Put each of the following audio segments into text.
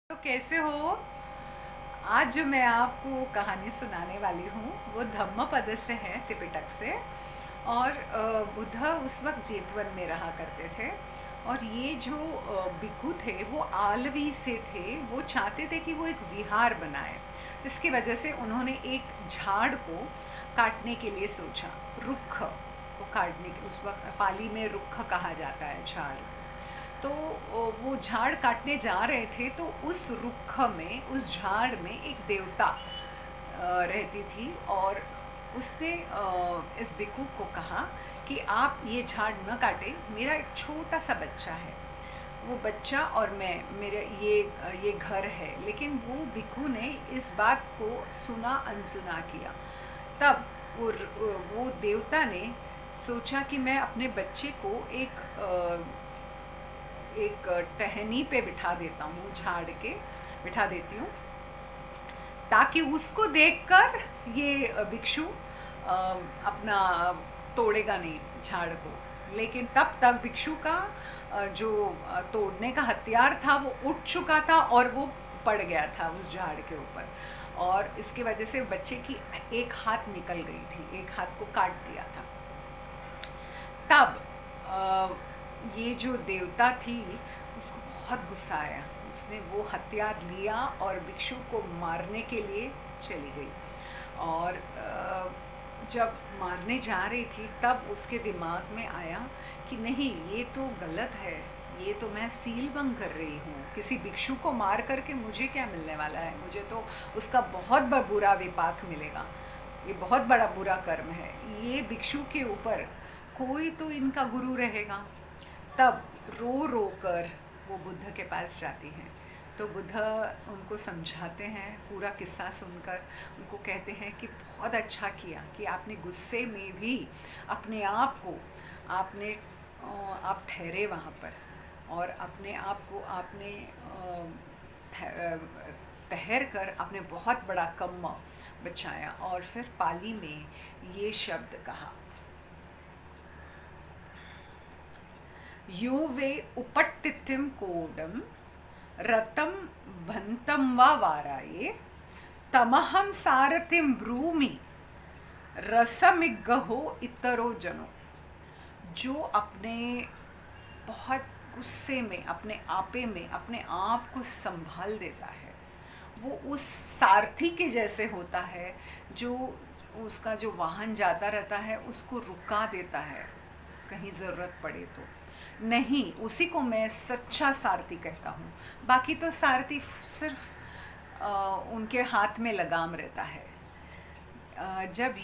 तो कैसे हो? आज जो मैं आपको कहानी सुनाने वाली हूँ वो धम्मपद से है, त्रिपिटक से। और बुद्ध उस वक्त जेतवन में रहा करते थे। और ये जो भिक्षु थे वो आलवी से थे। वो चाहते थे कि वो एक विहार बनाए। इसकी वजह से उन्होंने एक झाड़ को काटने के लिए सोचा। रुक्ख को काटने के, उस वक्त पाली में रुक्ख कहा जाता है झाड़। तो वो झाड़ काटने जा रहे थे तो उस रुक्ख में, उस झाड़ में एक देवता रहती थी। और उसने इस भिक्षु को कहा कि आप ये झाड़ न काटें, मेरा एक छोटा सा बच्चा है। वो बच्चा और मैं, मेरे ये घर है। लेकिन वो भिक्षु ने इस बात को सुना अनसुना किया। तब वो देवता ने सोचा कि मैं अपने बच्चे को एक टहनी पे बिठा देता हूँ, झाड़ के बिठा देती हूँ, ताकि उसको देखकर ये भिक्षु अपना तोड़ेगा नहीं झाड़ को। लेकिन तब तक भिक्षु का जो तोड़ने का हथियार था वो उठ चुका था और वो पड़ गया था उस झाड़ के ऊपर। और इसकी वजह से बच्चे की एक हाथ निकल गई थी, एक हाथ को काट दिया था। तब ये जो देवता थी उसको बहुत गुस्सा आया। उसने वो हथियार लिया और भिक्षु को मारने के लिए चली गई। और जब मारने जा रही थी तब उसके दिमाग में आया कि नहीं, ये तो गलत है, ये तो मैं सील भंग कर रही हूँ। किसी भिक्षु को मार करके मुझे क्या मिलने वाला है? मुझे तो उसका बहुत बुरा विपाक मिलेगा। ये बहुत बड़ा बुरा कर्म है। ये भिक्षु के ऊपर कोई तो इनका गुरु रहेगा। तब रो रो कर वो बुद्ध के पास जाती हैं। तो बुद्ध उनको समझाते हैं, पूरा किस्सा सुनकर उनको कहते हैं कि बहुत अच्छा किया कि आपने गुस्से में भी अपने आप को आप ठहरे वहाँ पर, और अपने आप को आपने ठहर कर आपने बहुत बड़ा कम बचाया। और फिर पाली में ये शब्द कहा, यो वे उपट्टितिम कोडम रतम भंतम वा वाराये तमहम सारथिम ब्रूमि रसमिगहो इतरो जनो। जो अपने बहुत गुस्से में, अपने आपे में अपने आप को संभाल देता है, वो उस सारथी के जैसे होता है जो उसका जो वाहन जाता रहता है उसको रुका देता है कहीं ज़रूरत पड़े तो। नहीं, उसी को मैं सच्चा सारथी कहता हूँ। बाकी तो सारथी सिर्फ उनके हाथ में लगाम रहता है। जब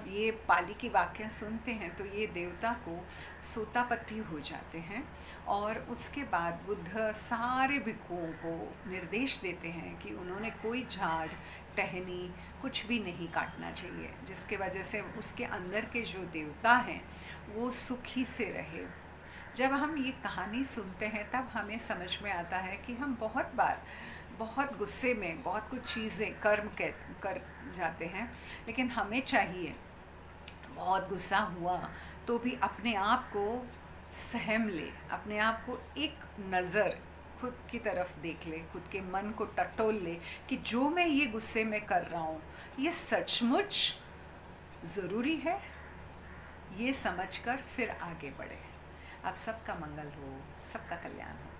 ये पाली की वाक्य सुनते हैं तो ये देवता को सोतापत्ति हो जाते हैं। और उसके बाद बुद्ध सारे भिक्षुओं को निर्देश देते हैं कि उन्होंने कोई झाड़, टहनी कुछ भी नहीं काटना चाहिए, जिसके वजह से उसके अंदर के जो देवता हैं वो सुखी से रहे। जब हम ये कहानी सुनते हैं तब हमें समझ में आता है कि हम बहुत बार बहुत गुस्से में बहुत कुछ चीज़ें कर जाते हैं। लेकिन हमें चाहिए, बहुत गुस्सा हुआ तो भी अपने आप को सहम ले, अपने आप को एक नज़र खुद की तरफ देख ले, खुद के मन को टटोल ले कि जो मैं ये गुस्से में कर रहा हूँ ये सचमुच ज़रूरी है। ये समझकर फिर आगे बढ़े। आप सबका मंगल हो, सबका कल्याण हो।